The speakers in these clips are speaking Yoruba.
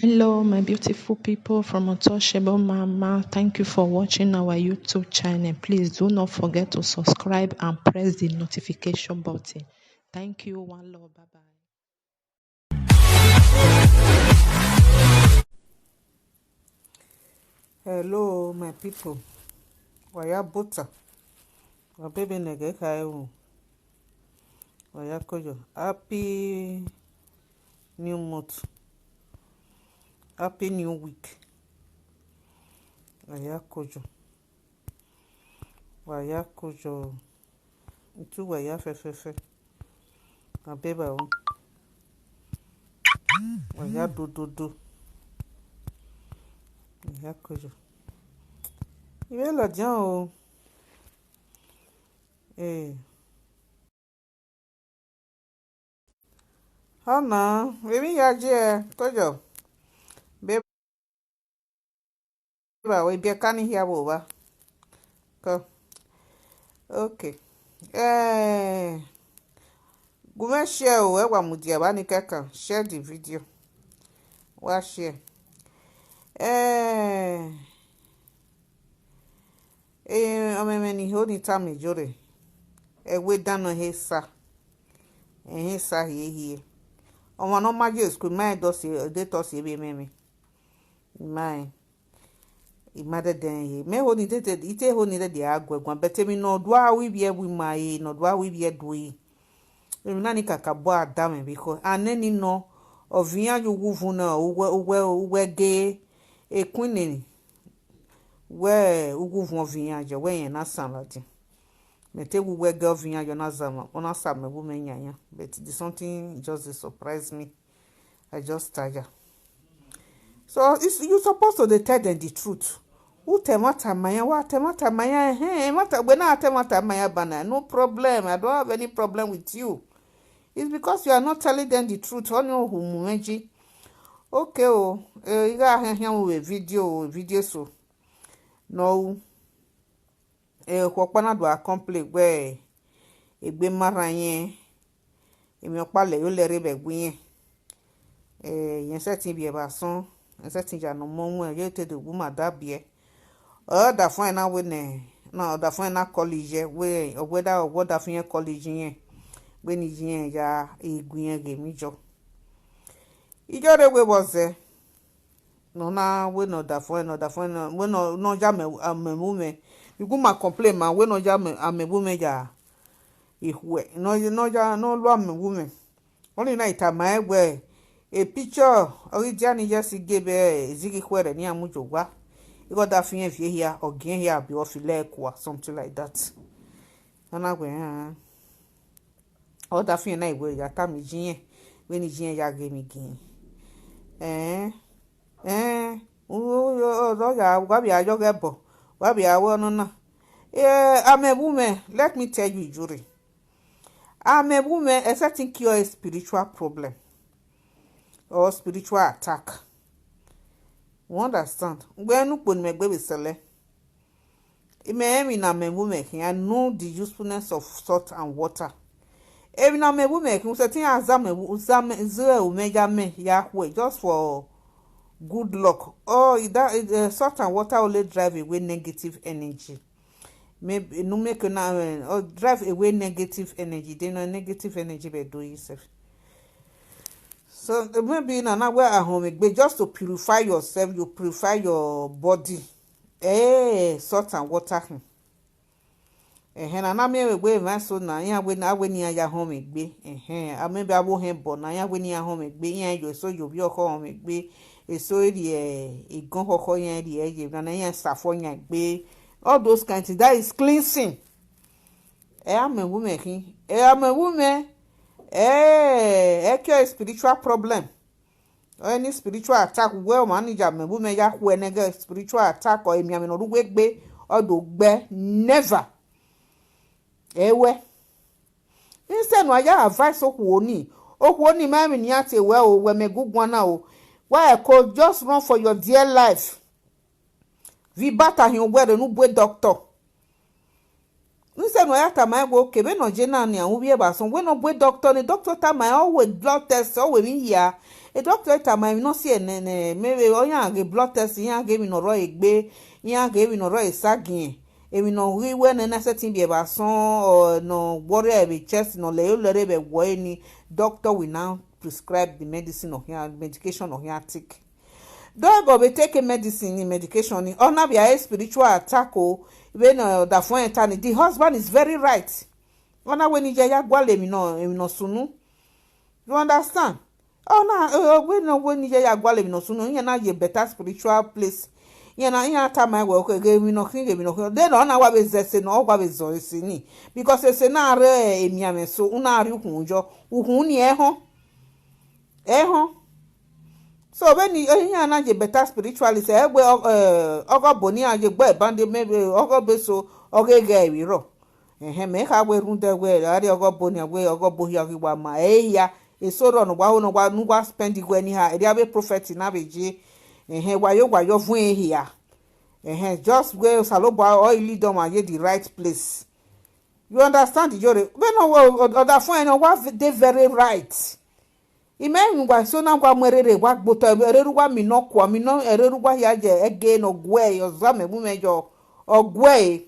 Hello, my beautiful people from Untouchable Mama. Thank you for watching our YouTube channel. Please do not forget to subscribe and press the notification button. Thank you. One love. Bye bye. Hello, my people. Waya butter. Wa baby nege kaiwu. Waya kojo. Happy new month. Happy new week. Waya kojo. Waya kojo. Itu waya fefefe. Ma beba o. Waya do. Waya kojo. Iwe la dian o. Eh. Hana, baby ya je kojo. Beba we be kani here bo ba. Ko. Okay. Gume share o ewa mudia ba ni kaka. Share the video. Wa share. Omemeni honi tami jore. We dano hesa. Hesa hie. Omo no maje school my dosi de tosi be meme. My. Imade den he. Me honi tete ite honi de agwegwan bete mi no do awi bi ebu mai no do awi bi edui. Emi nani kakabo adame because aneni no ovian yu wuvu na uwe ge ekwineni. We uguvu ovian je we yen na sanlati. Mete we girl ovian yo na zama. Ona same bu menyanya. But this something just surprised me. I just tired. So you supposed to tell them the truth. Who temata maya? What temata maya? Hey, mata when I temata maya bana. No problem. I don't have any problem with you. It's because you are not telling them the truth. On your humumeji. Okay, you got here with video so. No. Kwakwana do accomplish where egbe mara yen. Emi opale yo lere be gbe yen. Yen setting bi e ba son. Yen setting ja no mo won ye te de woman da bi e. Da fun na we ne. No, da fun na college we whether what da fun college yen. We ni yen ya egun yen ge mi jo. IYORE we was no na we no da fun we no ja me you go ma complain ma we no ja me ja ihwe no ja no lo me only na ita ma egwe a picture originally just give zigi kwere ni amujogwa you got that fien fie here or gen here be off or something like that na gwe all that fien na igwe ya ta mi jin we ni jin ya ge mi gin o ya gwa bi ajo ge bo gwa bi awo no na I'm a woman. Let me tell you, Jury. I'm a woman. A certain cure a spiritual problem or spiritual attack. You understand? When you put me baby sele, it may mean I'm a woman. I know the usefulness of salt and water. Even I'm a woman. You say thing as I'm Yahweh just for good luck. Oh, that salt and water only drive away negative energy. Maybe no make now or drive away negative energy. They know negative energy by doing yourself. So maybe in another way at home, but just to purify yourself, you purify your body. Salt and water. And I may way my son now. Yeah, when I went near your home, I maybe I won't have born. I went near home, you so you'll be your home, so a gun ho the edge, and I saffron be. All those kinds of that is cleansing. I'm a woman. I'm a woman. Cure a spiritual problem. Or any spiritual attack, well managed. I'm a woman. Ya when I get spiritual attack or me, I'm not wake be or do be never. We instead, why ya advice of woni. Woni, mammy, yate well, when me good one now. Why I call just run for your dear life. Vi bata hin were no bwe doctor. Nse no yata my go okay, we no je na ni an we ba so we no bwe doctor ni doctor ta my always blood test always in here. a doctor time I no see maybe oya ge blood test yan ge mi no ro egbe yan ge mi no ro isagin emi no we when na certain be ba son or no worry be chest no le lere be wo any doctor will now prescribe the medicine or here medication or here take don't go be take medicine in medication or na be a spiritual attack o when that for eternity the husband is very right ona when ije ya gwale emi no sunu you understand when ije ya gwale emi no sunu yen na ye better spiritual place yen time I work again we no then ona wa be zese no wa be zo esi ni because ese na are emi ame so una ari hunjo uhun ni ehon so when yen na ye better spiritualist egbe ogo boni aje gbe bande maybe ogo be so ogege wi ro me ka we run de we ari ogo boni we ogo bohi agwa ma ya esoro no gwa no gwa spend igwe ni ha e be prophet na beje wayo fun ehia just where saloba or lead them and the right place. You understand the jore when other fun no wa they very right ime ngwa so na ngwa mwerere wa gboto ereruwa mi no kwa mi no ereruwa ya je again ogwe ozame mu mejo ogwe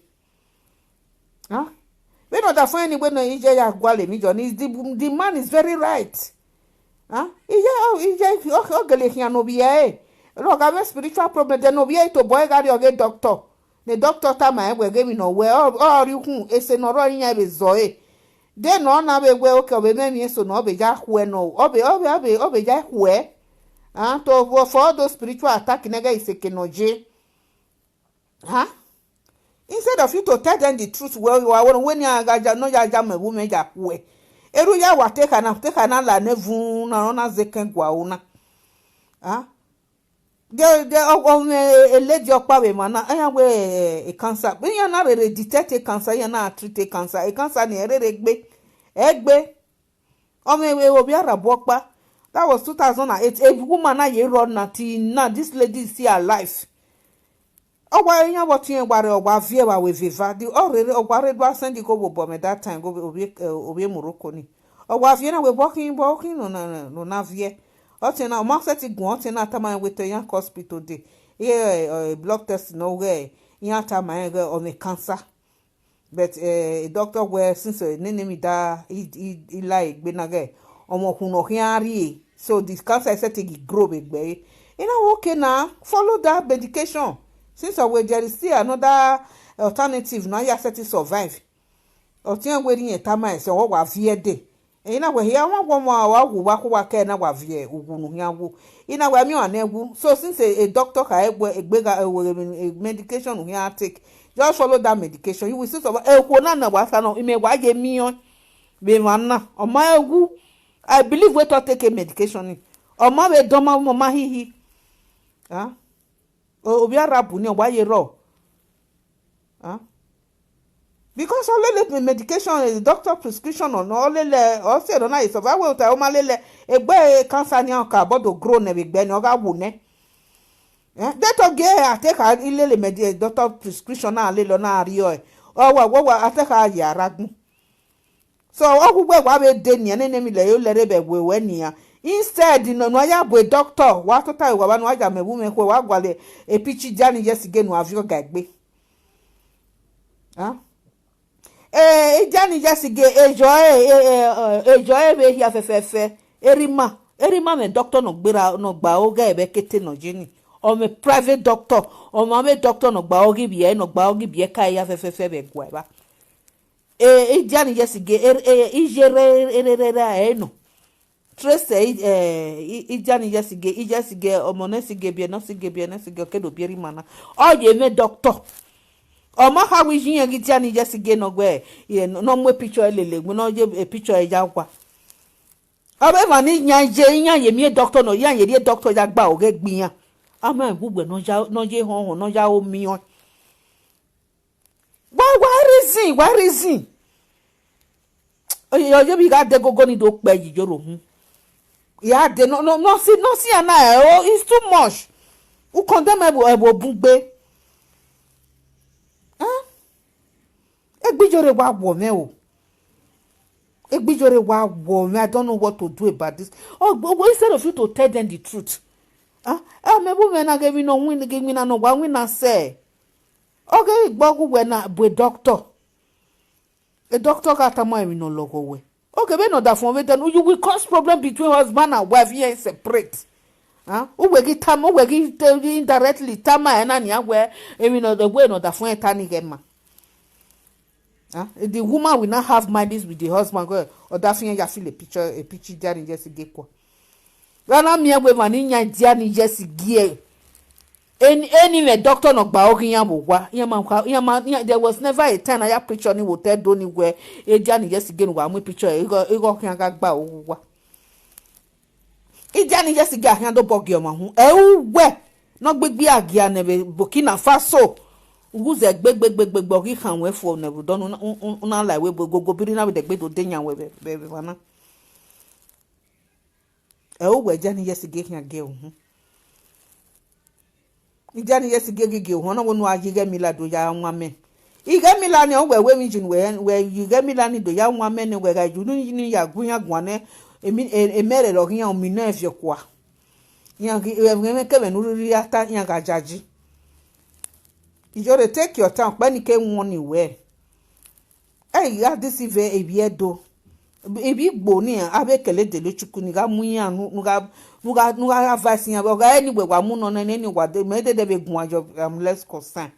when other fun anyway no ije ya gwale mi jo the man is very right ije ogele hian no biye look, I have spiritual problem. Then no be to boy got your doctor. The doctor time I will give me no way. Oh, you who is no running every zoe. Then no na be well okay be me so no be ja we no. Obe ja we. To for all those spiritual attack nega is a kenoje. Instead of you to tell them the truth well you are when you are no ya jam woman ja we. Eru ya wa take na la nevu na na zeken gwa una. A lady okpa we mana aya we a cancer when you na re detect a cancer you na treat a cancer ni ere egbe o me we obi arabo okpa that was 2008 a woman na ye run na till now this lady is still alive ogwa yan what yen gbare ogwa vie wa we viva the already ogwa re do send go bobo me that time go obi Morocco ni ogwa vie na we walking no na vie Otena omaseti gun otena tama with a young hospital day. Here blood test no way. Tama on a cancer. But a doctor where since name da he like benage omo kuno hiari. So this cancer is setting it grow big bay. Okay now follow that medication. Since there is still another alternative now you set to survive. Otena wearing a tama so what was here day. Ina we here one wa ke na wa vie ugunu hiawo ina we mi anegu so since a doctor ka egbega medication here take just follow that medication you will see so na wa fa no ime wa je mi on be manna o ma egu I believe we to take a medication o ma we do ma hihi obi arabu ni o wa ye ro because all the medication is doctor prescription or no all say no is survive well ta o ma lele egbe cancer ni an ka bodo grow na egbe ni o ga wu ne that to get take ile le doctor prescription na le lo na ri o wa take ya aragun so ogugbe wa be de ni ene mi le yo lere be we ni ya instead no ya bo doctor wa to ta wa no aja mebu me ko wa gwale e pichi jani yesige no avio ga gbe Jani just get enjoy be here fefe erima me doctor no gbera no gba oga ebe kete no jini o me private doctor o ma me doctor no gba ogi bi e ka ya fefe be gwa ba Jani just get ijere no trace Jani just get o mo ne sige bi no sige kedo bi erima na o ye me doctor Oma ha we jin yagi ani just ge no gbe no mwe picture lele no je a picture eja kwa Obe ma ni yan ye mi doctor no yan ye doctor ja gba o ge gbiyan ama gbugbe no je hon no ja o mi on why reason oye bi ga de gogo ni do pe yi joro hun ya de no see ana it's too much u condemn ebo bugbe Egbijore wa wo me o Egbijore wa wo me, I don't know what to do about this. Oh, but instead of you to tell them the truth. Me bu me na give me no win, give me na no wa win na say. Okay, gbogu we na be doctor. A doctor got a mind no logo way. Okay, we know that from then you will cause problem between husband and wife here separate. Who will get time, who will get indirectly tama and anya where you know the way no that for tani game. The woman will not have mindings with the husband or that thing you feel a picture there in just get kwa. Rana me we man in ya ni just gear. Any doctor no gba okin yan bogwa there was never a time I picture ni wo tell do ni where e dia ni just again wa mu picture e go kan ga gba ogwa e dia ni just ga han do bogi o ma hu we no gbegbe agia na be Burkina Faso uguze gbegbe bogi kan we for na don una like we go biri na we de gbe do denya we be bana we dia ni just ga han ge hu Ijani yesi gege hono wonu ajiga mila do ya nwame iga mila ni we mijin we iga mila ni do ya nwame ni we ga junu ni ya gunya gwane emere lo hian mi na efie kwa yan we ke be nuri ata yan ga jaji ijore take your time pa ni ke won ni we ya this even ebiedo ebi gbo ni abekele de lo chuku ni ga muyan nuga advice yan ga anyway wa mu no na ni wa de me de be gun ajo less concern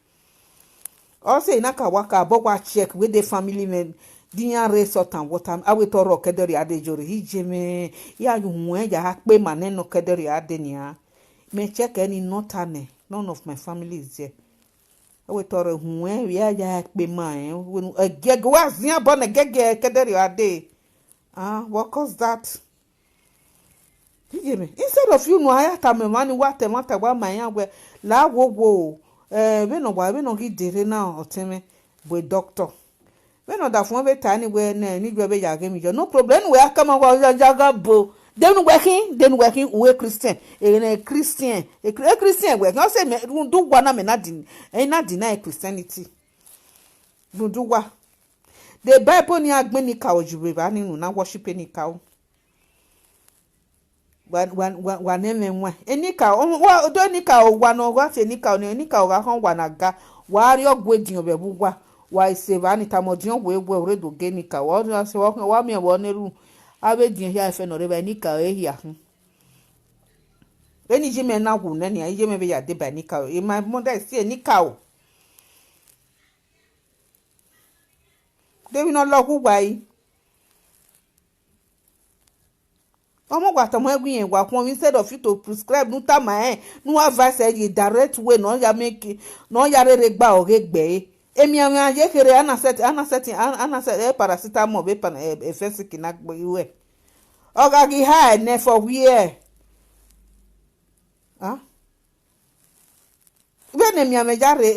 also ina ka waka bokwa check with the family men diyan resort and water awe toro kedere ade jore hijeme ya yu hu ya pe mane no kedere ade ni a me check any notane none of my family is there awe toro hu ya pe ma gege wa zian bon gege kedere ade what cause that? Instead of you know I have me money what my yan we la wo we no gi dere na oteme we doctor we no that for be tani we na ni gbe ya ge mi jo no problem we akama wa jaga bo then working we Christian a Christian we can say me do wa na me na deny Christianity do wa the Bible ni agbe ni ka ojure ba ni na worship ni ka o wa neme nwa enika wa do nika o wa no wa se nika o nika o ga han wa na ga wa ri ogwe din obe bugwa wa ise ba ni tamodion we ore do ge nika wa se wa mi wo neru abe din ya fe no re ba nika o ehia hu eni je me na wu na ni je me be ya de ba nika o my mother say nika o Devi no lo ku gba yi omo gba tomo egun yen gwa kun instead of you to prescribe nu ta ma nu advice a direct way no ya make no ya rere gba o ge gbe emi awon aye kere ana set paracetamol be pan efesiki na gbo iwe oga gi high ne for where be ne mi ame jare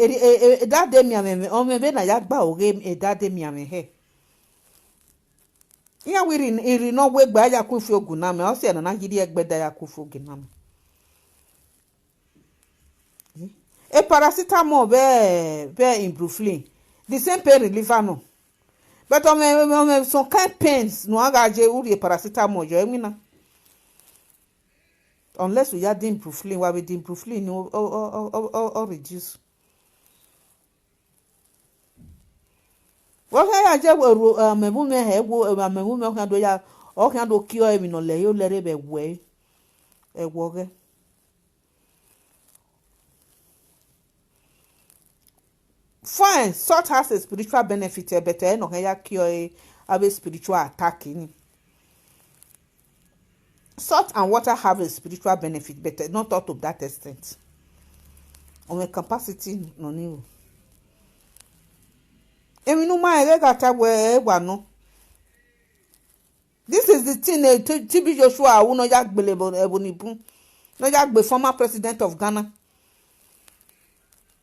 that day mi ame o me be na ya gba o ge that day mi ame he ya we iri no we gba ya ku fi ogun na me o se na gidi egbeda ya ku fi ogun na me paracetamol be ibuprofen the same pain reliever no but o me some kind pains no aga je uri paracetamol jo emi na unless we add ibuprofen wa with ibuprofen or reduce what I just me bu me he wo me bu me kan do ya o kan do ki o emi no le yo lere be we e wo ge fine salt has a spiritual benefit but no kan ya ki o have a spiritual attack in salt and water have a spiritual benefit but not up to that extent on a capacity no ni emi nu ma ere gata we wa no this is the thing TB Joshua wu no ya gbele ebonibu no ya gbe former president of Ghana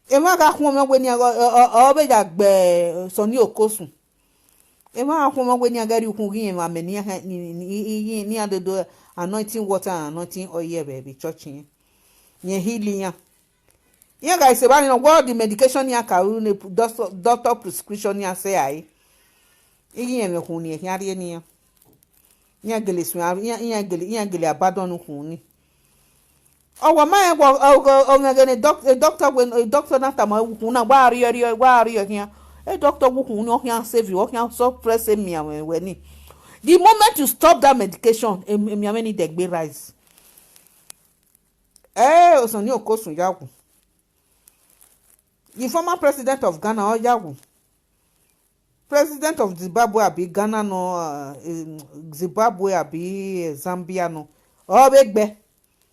e ma ga kun me we ni o be ya gbe Soni Okosun e ma kun me we ni agari kun yin ma me ni adodo anointing water and anointing oil baby church yin healing ya yeah guys about no what the medication ya ka doctor prescription ya say ai yin me kun ni e ari ni nya gele sun nya gele abandon kun owa ma go ngene doctor na tama kun na gba ri here doctor kun ni o here save you o here so press me we ni the moment you stop that medication me ameni degbe rise osan ni okosun yagun the former president of Ghana o yagun president of Zimbabwe abi Ghana no Zimbabwe abi Zambia no o begbe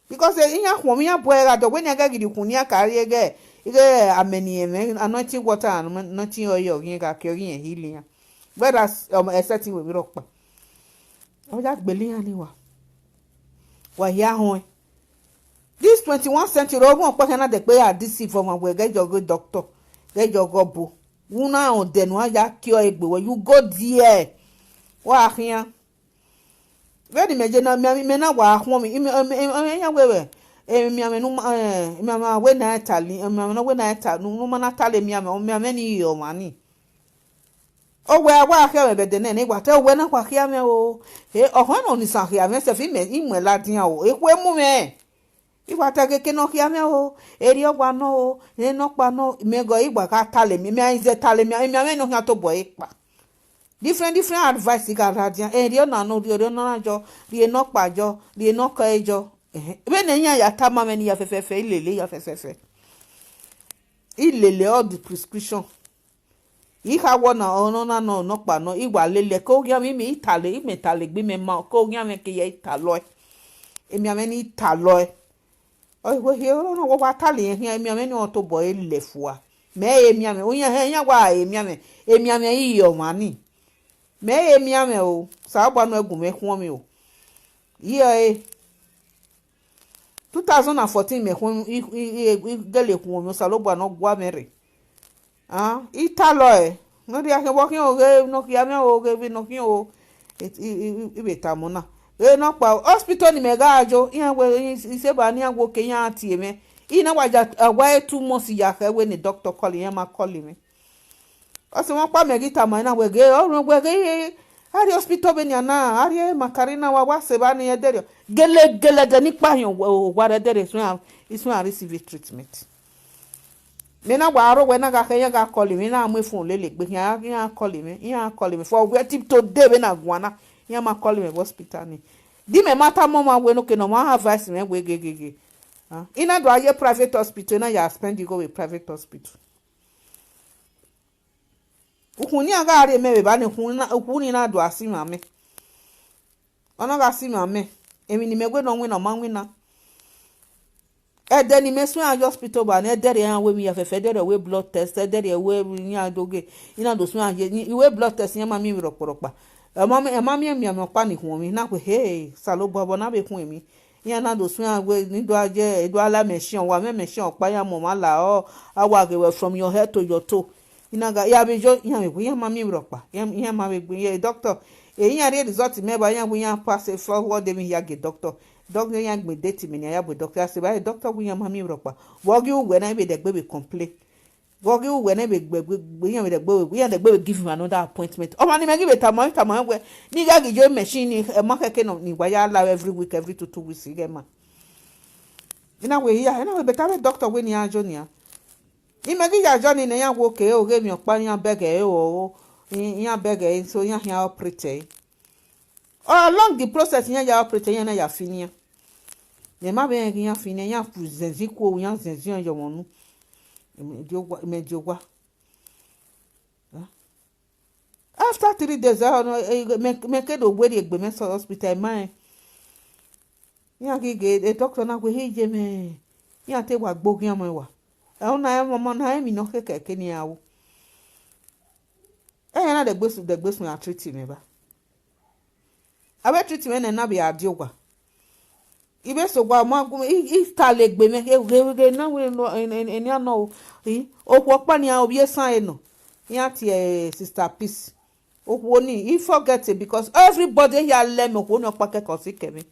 because inya hwom ya boy ga do when ya ga gidi kun ya carry ige ameni anointing water and anointing oil yin ga carry yin healing whereas setting we rock pa o ja gbeli yan ni wa ya hon this 21st century o won pa na de pe adisi for my get your good doctor get your go bo una on den wa ya cure egbe you go there wa hian very meje na me na wa hwom ya wewe mi ame no mi ame we na tali mi ame no we na tali no ma na tali mi ame ni yo mani o we wa he be de ne gwa te we na kwa hia me o ho no ni san hia me se fi me imwe la din o ekwe mu me igwa ta keke no hia me o eri ogwa no o e no pa no me go igwa ka tali mi anze tali mi ame no hia to boy pa different advice ga radian eri na no ri na jo ri no pa jo ri no ka ejo be na nya ya ta mama ni ya fefefe ilele ya fefefe ilele all the prescription iha wona ono na no pa no igwa lele ko gya mi itale imetale gbe me ma ko gya me ke ye italo emi ame ni italo we he no wo wa tale he emi ame ni o to boy lefua me emi ame onya he nya wa emi ame iyo mani me emi ame o sa gba no egun me kun mi o ye 2014 me kun gele kun mi sa lo gba no gwa mere italo no dia ke wo kin o ge no ki ame o ge no kin o ibe tamona no pa hospital ni me ga ajo yan we ise ba ni agwo ke yan ati me ina waja agwa 2 months ya ke we ni doctor call yan ma call me o se won pa me gita ma na we ge o we ge ari hospital be ni ana ari makarina wa se ba ni ederio gele de ni pa yan wa ederio so an receive treatment me na wa ro we na ga ke yan ga call me na amu phone lele gbe yan call me for we tip to dey we na gwana yan ma call me hospital ni di me mata mo ma we no ke no ma advice me we gege ina do aye private hospital na ya spend you go with private hospital ukuni aga ari me ba ni ukuni na do asima me ona ga asima me emi ni megwe no nwe no ma nwe na edeni me sun hospital ba na edere yan we mi ya fefe dere we blood test edere we yan doge ina do sun aye we blood test yan ma mi roporopa ma mi pa ni kun mi na pe hey salo bobo na be kun mi yan na do sun we ni do aje edo ala machine wa me machine pa yan mo ma la o awa ge from your head to your toe ina ga ya be jo yan me yan ma mi ropa yan ma be gbe doctor yan re result me ba yan bu yan pass forward dem ya ge doctor yan gbe date mi ni ya bu doctor say ba doctor bu yan ma mi ropa wo gi we na be de gbe complain wo gi we na be gbe yan de gbe give him another appointment o ma ni me give tama we ni ga gi jo machine ni ma keke no ni wa ya la every week every 2 weeks ge ma ina we better doctor we ni ajo ni imegi ya joni ne yan wo ke o ge mi opa yan bege o yan bege so yan operate along the process yan ya operate yan na ya fini ne ma be yan fini yan fu zenzi ko yan zenzi yan yomonu me jogwa after 3 days me ke do we egbe me so hospital man yan ge doctor na go heje me yan te wa gbogun yan mo wa na mama na mi no keke ni awo na de gbesu na treat me ba abe treat me na be adiogwa ibe so gwa ma itale gbe me ge na we no eni ano okwo pa ni obi san eno yan ti sister peace okwo ni he forget it because everybody here let me okwo no pa keko si kemi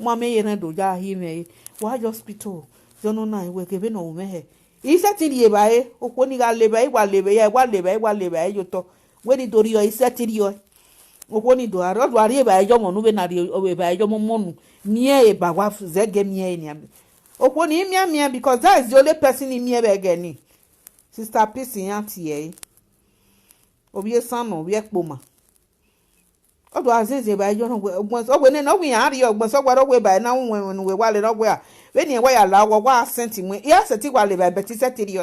mo me ye na do ja hi me wa hospital jono na we ge be no me he ise ti ri bae okwo ni ga lebe igwa lebe ya igwa lebe yo to we ni dori yo ise ti ri yo Okoni do ari ba ejo mo no be na re ba ejo mo monu mie e ba wa zege mie ni am. Okoni mia because that is the only person in mie be gani. Sister Peace yan tie. Obi esan no obi ekpoma. Odo azeze ba ejo no ogbon so we na we yan ari ogbon so gwaro we ba na we wale no we a. We ni we ya la wa senti mu. Ya senti wale ba beti seti ri.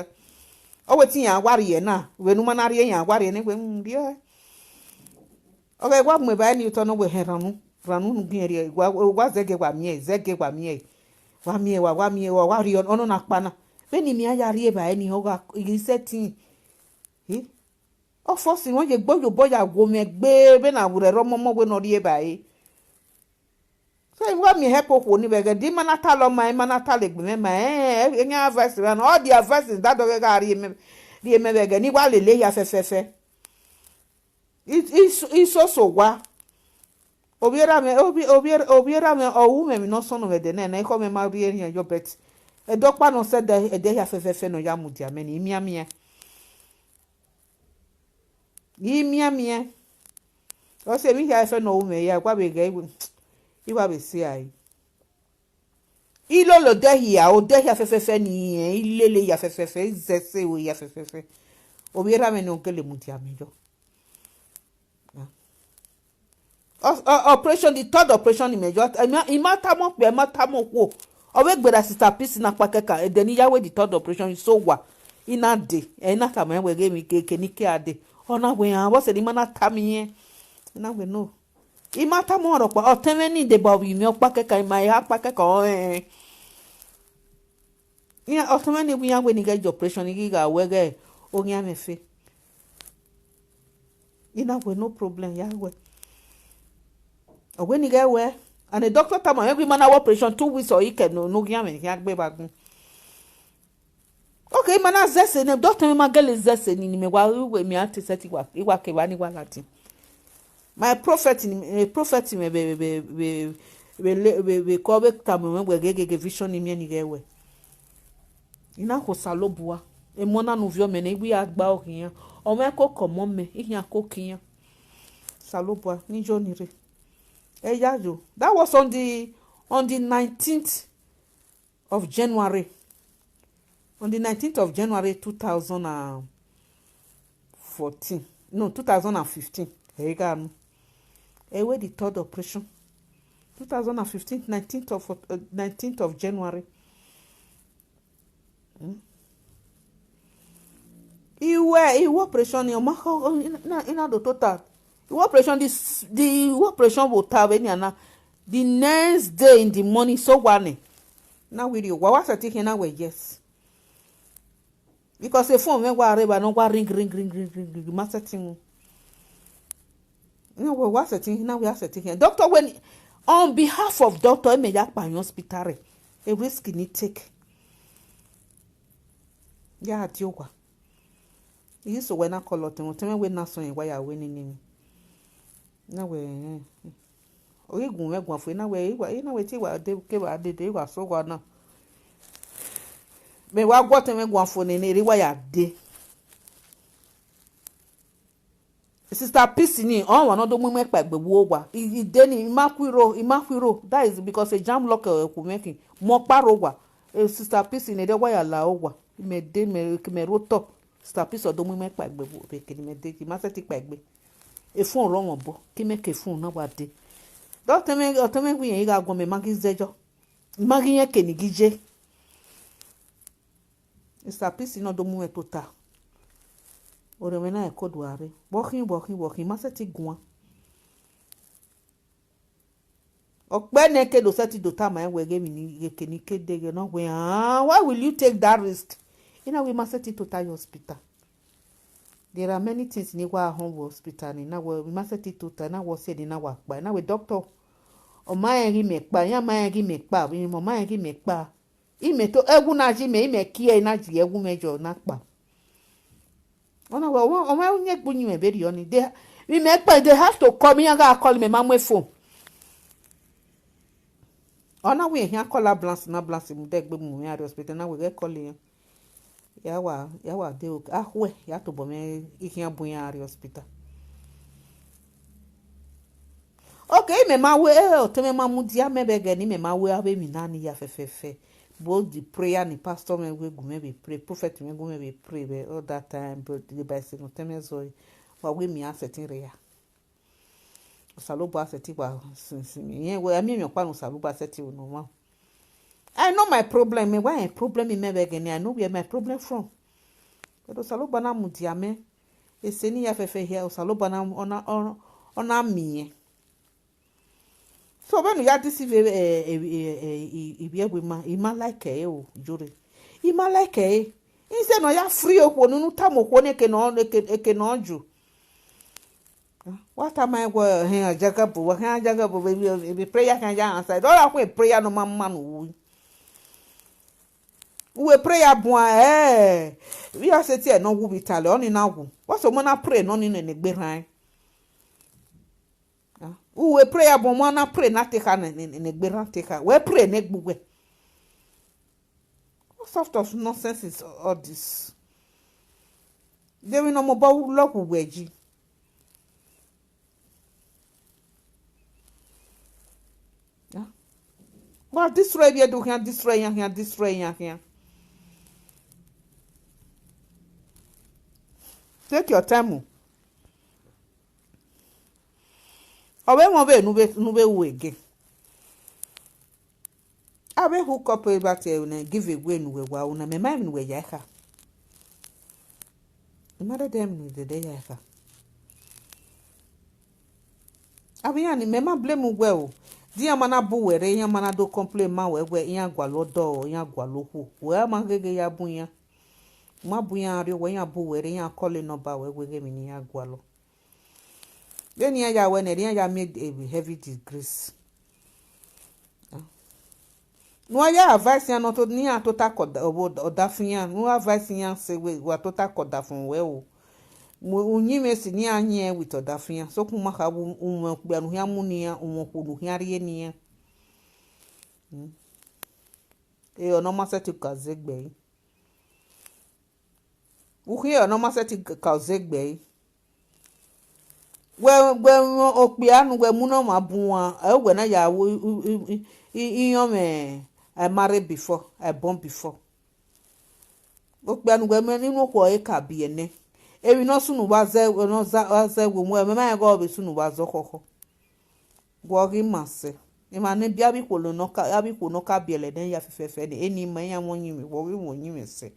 O we tin yan ware ye na we nu ma na re yan ware ne we bia. Okay, what me buy you to no we ranu nu gere wa zege wa mie wa ri ono na pa na be ni mi aya ri e ba ni ho ga setting eh o force won je gbo yo boya go me gbe be na wure ro momo we no ri e ba so wa mi help ko ni be ge di manata lo mai manata le gbe me ma enya verse ran all the verses that do ga ri me be ge ni wa lele ya fe so wa obiera me owu me no so no we de na ko me ma ri eyan yo bet e dokpa no se de e de ya fefefe no ya mudia me ni mia o se mi ya fe no wu me ya kwa be ge iwa be si ai ilo lo de ya o de ya fefefe ni ilele ya fefefe zese o ya fefefe obiera me no kele mudia me yo operation the third operation in major imatamo pe matamo wo owe gbera Sister Peace na pakeka e deni yawe the third operation so wa ina de ina ta me we ge mi keke ni ke ade ona we an wo se ni mana ta mi yen na we no imatamo ro pa oteme ni de ba wi mi opakeka ma ya pakeka ya oteme ni wi yawe ni ge operation ni ga we ge o nya me fe ina we no problem ya we when you get where and the doctor tell me every man operation 2 weeks or he can no game ya gbe bagun okay man zese ne doctor me magele zese ni me wa we mi anti seti wa iwa ke wa ni wa lati my prophet me be ko be tam me we gege vision ni me ni gewe ina ko salobua e mona no vio me na iwi agba ohian o me ko komo me ihian ko kian salobua ni jonire that was on the 19th of January. On the 19th of January 2014. No, 2015. Here you go. Where the third operation. 2015, 19th of January. IYE operation in the total. The operation will have any the next day in the morning so one now with you what I take now yes because the phone me wa no wa ring marketing you know what I think now we are setting here doctor when on behalf of doctor me ya pa hospital a risk ni take ya atiokwa you so when I call out tell me when na so why are winning na we ogun we gwan fo na we ti wa de ke wa de wa so wa na me wa gwo te me gwan fo ni ri wa ya de Sister Peace ni on wa no do mu me pa gbegbu wa ide ni imakwiro that is because a jam lock ku making mo paro wa Sister Peace ni de wa ya la wa me de me roto Sister Peace do mu me pa gbegbu be ke ni me de ki ma se ti pa gbe e fun ro won bo ki me ke fun na wa de doctor me wi yen ga gon me magi zejo magi yen ke ni gije Sister Peace no do mu e total ore me na e ko duare working ma se ti gun okpe ne ke do se ti do ta ma e we ge mi ni ke ni ke de ge no we why will you take that risk we ma se ti total hospital. There are many things in our home hospital na we must set it total na we say na wa pa na we doctor o ma yin me pa yan ma yin me pa bi mo ma yin me pa I me to egu na ji me ki e na ji egu mejo na pa ona we o ma unye gbunyi me be ri oni they we me pa they have to call me ga call me ma mo phone ona we here call ambulance na ambulance mu de gbe mu me hospital na we get call yin yawa de ahwe ya to bo me ihia bunya ari hospital Okay, me ma we o te me ma mudia me bege ni me ma we abe mi nani ya fe. Both the prayer ni pastor me we go me be pray, prophet me go me be pray be all that time but the best no teme so wa we mi asetin re ya. Salobo aseti wa sinsin yen we ami mi pa no salobo aseti no ma. I know my problem me why problem me bege ni I know where my problem from. But salobo na mudia me eseni ya fe here salobo na ona mi. So when you had this ima like o jure ima like instead no ya free okwo nunu tam okwo ne ke no ju what am I go here jagabu be prayer can ja answer all akwa prayer no mama no we prayer bon we are set no wu bitale oni na wu what so mo na pray no ni ne gberan we pray abon mo na pray na take her ne gberan take her we pray ne gbugwe. What sort of nonsense is all this? They will no about lock weji. Yeah. Well, destroy we do here, destroy here. Take your time. Owe mo be nu be we again. I will hook up about give away no we una me mind we yaka. No matter them no the day yaka. Abiani me ma blame we o. Dia mana bu were ya mana do complain ma we yan gwalo do yan gwalo hu. We ma gege ya bunya. Ma bunya ari we yan bu were yan call number we ge mi ni ya gwalo. Then ya when ya made a heavy disgrace. No ya advice ya no to ni a total odafian no advice ya say we total kodafun we o unyime si ni anye with odafian so kuma ka wo gba no ya muni ya wo ko no ya re ni ya ono ma set ka zegbe wo hi ono ma set ka zegbe we okpi anu we mu no ma bu wa e na ya wo iyan me I married before, I born before. Okpe anu gwe me ninu ko e ka bi ene. E wi no sunu wa ze no za wo mu e me ma go be sunu wa zo kokko. Gwo gi mase. E ma ne bia bi ko lo no ka bi ko no ka bi ele den ya fefefe de eni ma ya won yin mi wo wi won yin mi se.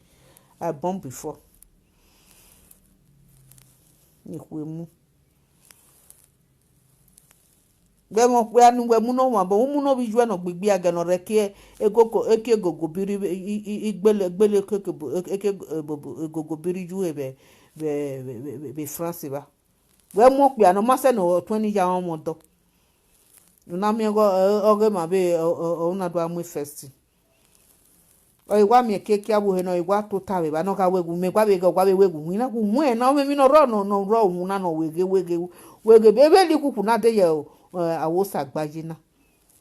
I born before. Ni ku emu. Gbe mo pe anu gbe mu no wa bo mu no bi ju na gbigbi aga no reke gogo biri igbele keke gogo biri ju be France ba gbe mo pe anu ma se no 20 ya won mo do na mi go oge ma be una do amu first o iwa mi keke abu he no iwa to ta be ba no ka wegu me kwa be wegu na ku mu e na o me mi no ro hu na no wege be li kuku na de ye o awosa gbaji na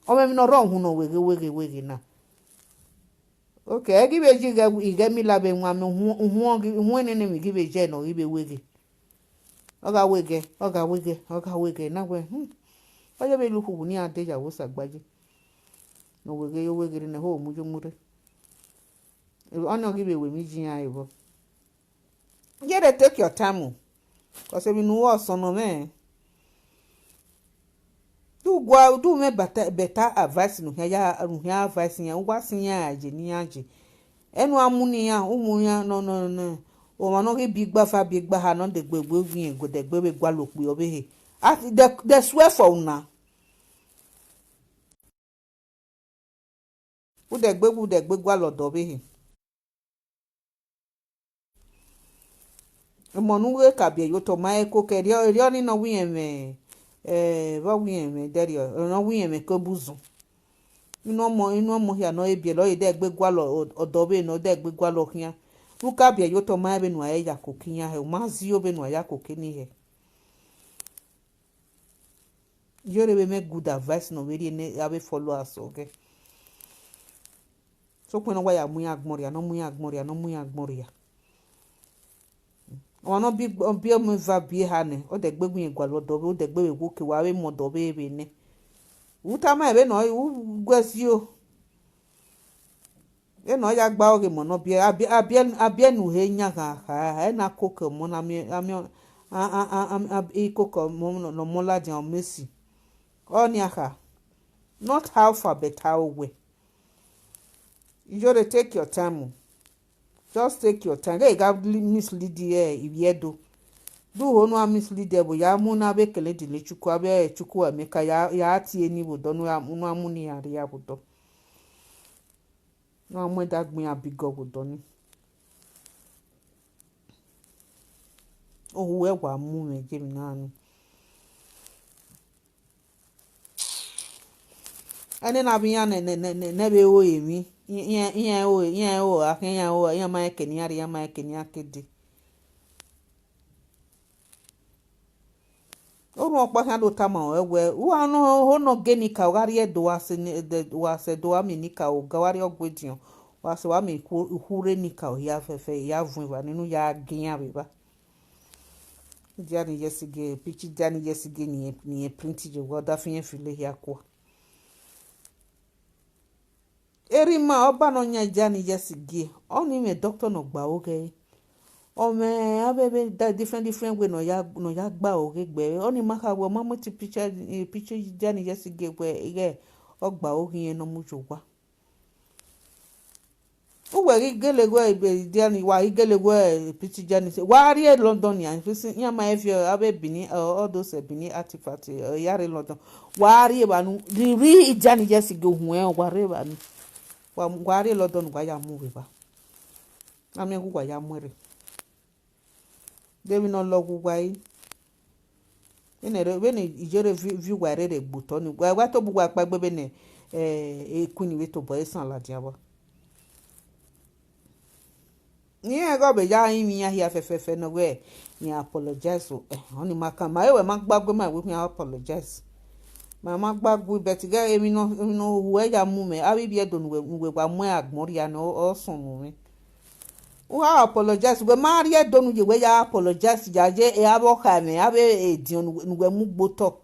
o me no ro hu no wege na okay give ji ge mi la be nwa me hu ni mi give je no ibe wege oga wege na we o ye be lu kuku ni ade ya awosa gbaji no wege ni ho mujo mure ono give we mi jin ayi bo get to take your time cause we no was no me do me better advice no ya advice ya wa sin ya aje ni aje enu amuni ya umu ya no o ma no ge bigba ha no de gbegbe gwin go de gbebe gwa lopi obe he at the swear for una u de gbegbe gwa lodo be he mo nu we ka bi yo to ma e ko ke ri ni no wi eme ba wi eme deri no wi eme ko buzu inu mo hia no ebie lo de gbe gwa lo odo be no de gbe gwa lo hia u ka bi yo to ma be nu ya ko kinya he ma zi o be nu ya ko kini he IYORE be me good advice no we ne abe follow us okay so ko no wa ya mu ya agmoria ono bi mo va bi ha ne o de gbegbu igwa lo do o de gbe wo ke wa we mo do be ne utama ebe no gwesio e no ya gba oge mo no bia abia nu he nya ha na koko mo na mi koko mo no mo la dia Messi oni aka not how far but how well. You just take your time. Just take your time. Hey, got mislead Ibiedo. Do hono mislead bo ya mu na be kele di le chuku abe chuku ameka ya ati eni bo do no amuni ya ria bo do. No amu da gbin abigo bo do ni. Oh we wa mu me je mi na ni. Ane na bi ya ne be o emi. Iya o akenya o ya ma ekeni ari ya ma ekeni akedi. Oru okpa kan do tama ewe wa no hono genika ogari edo wase do ami nika o gawari ogwedion wase wa mi hure nika o ya fefe ya vun wa ninu ya giyan beba jani yesige pichi jani yesige ni print je goda fin file ya kwa erima oba no nya jani yesige oni me doctor no gba oge ome abebe different way no ya gba oge gbe oni maka we mama ti picture jani yesige gbe ige ogba oge yen no mujogwa uwe gelegwe ibe jani wa gelegwe picture jani se wa ri London ya ya ma efio abe bini all those bini artifact ya ri London wa ri ba nu ri jani yesige hu wa ri ba nu wa ri London gwa ya mu we ba ami gwa ya mwere Devi no logu gwai ene ijore view gwa re gbuto ni gwa to bugwa pa gbebe ne ekuni we to boy san la diabo ni e go be ya yin ya hia fefefe no we ni apologize oni maka ma ewe ma gbagbe ma we apologize ma gbagbe bet ga emi no we ya mu me abi bi edo nu we gwa mu agbon ria no o sun mu mi Wa apologize we Maria donu je we ya apologize jaje e abo kame abe edion nu mu gboto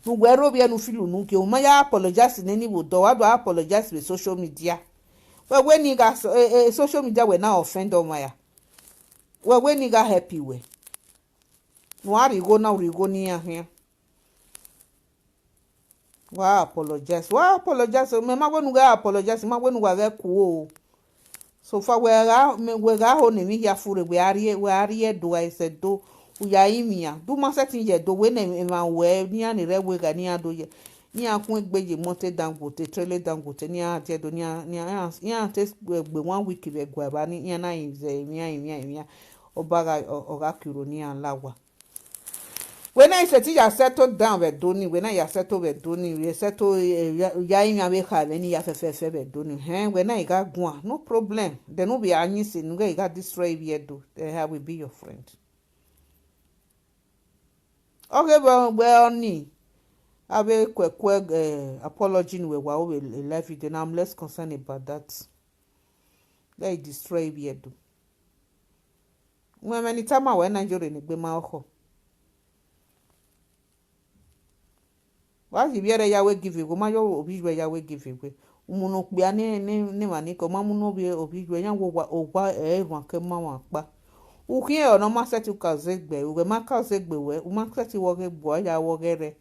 nu we ro bi enu filu nu ke o ma ya apologize ni wo do wa do apologize with social media we ni ga social media we na offend o ma ya we ni ga happy we nu ari go na uri go ni ahia wa apologize me ma we nu ga apologize ma we nu ga ku o so far we ga ho ne mi ya fure we ari do I said do uya imia do ma setting ye do we ne ma we ni ani re we ga ni ado ye ni akun egbeje monte dangote trele dangote ni ate do ni ate gbe 1 week be gwa ba ni na inze mi oga kiro ni anlawa when I said ya settle down we do ni when I settle we do ni we settle ya imi abe ka be ni ya fefe be do ni when I ga gun no problem then no be anyi se no ga destroy we do I will be your friend okay well ni abe kwekwe apology ni we wa we live video now I'm less concerned about that let destroy we do when many time when Nigeria ni gbe ma ho wa jibiere ya we give go ma yo obijwe ya we give we umuno pia ni mani ko ma muno bi obijwe yan wo ogwa erun ke ma wa pa ukie ona ma set ka zegbe we ma ka zegbe we ma set wo ge bo ya wo gere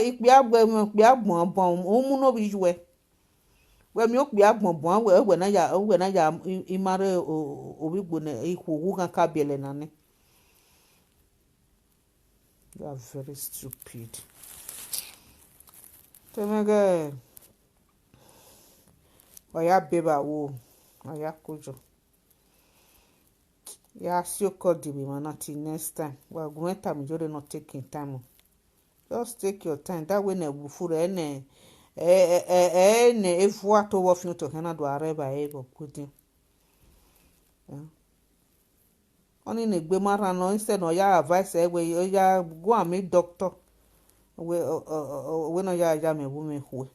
ipe agbon bon umuno bijwe we mi o pe agbon bon we na ya imare obigbo na iku wu kan ka biele na ni you are very stupid. Temege oya beba wo oya kojo ya sioko dibi mana till next time wa gwenta mi jore not taking time just take your time that way na bufure ene efu ato wo fin to kana do areba ego kudi oni ne gbe mara no instead no ya advice we ya go and meet doctor we no ya me bu me hu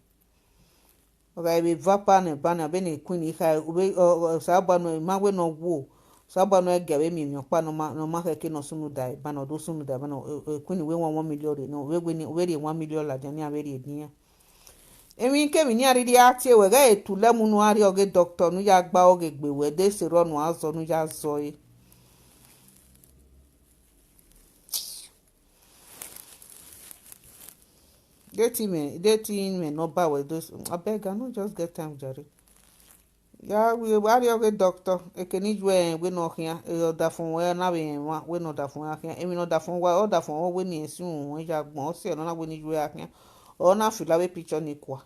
okay be vapa ne bana be ne queen ka we saba no ma we no wo saba no ege we mi pa no ma ke no sunu dai bana do sunu dai bana queen we 1 million no we 1 million la jani a we ri edin emi ke mi ni ari di atie we ga etule mu nu ari oge doctor nu ya gba oge gbe we de se ro nu azo nu ya zo e dating me no ba we those abeg I no just get time jare ya we ari oge doctor ekeni jwe we no hia e da fun we na we no da fun ahia emi no da fun wa o da fun we ni esun won ya gbon o se no na we ni jwe ahia o na fila we picture ni kwa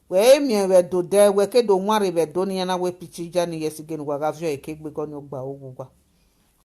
we mi we do de we ke do nware we do ni na we picture ja ni yes again wa ga vio e ke gbe ko ni ogba ogugwa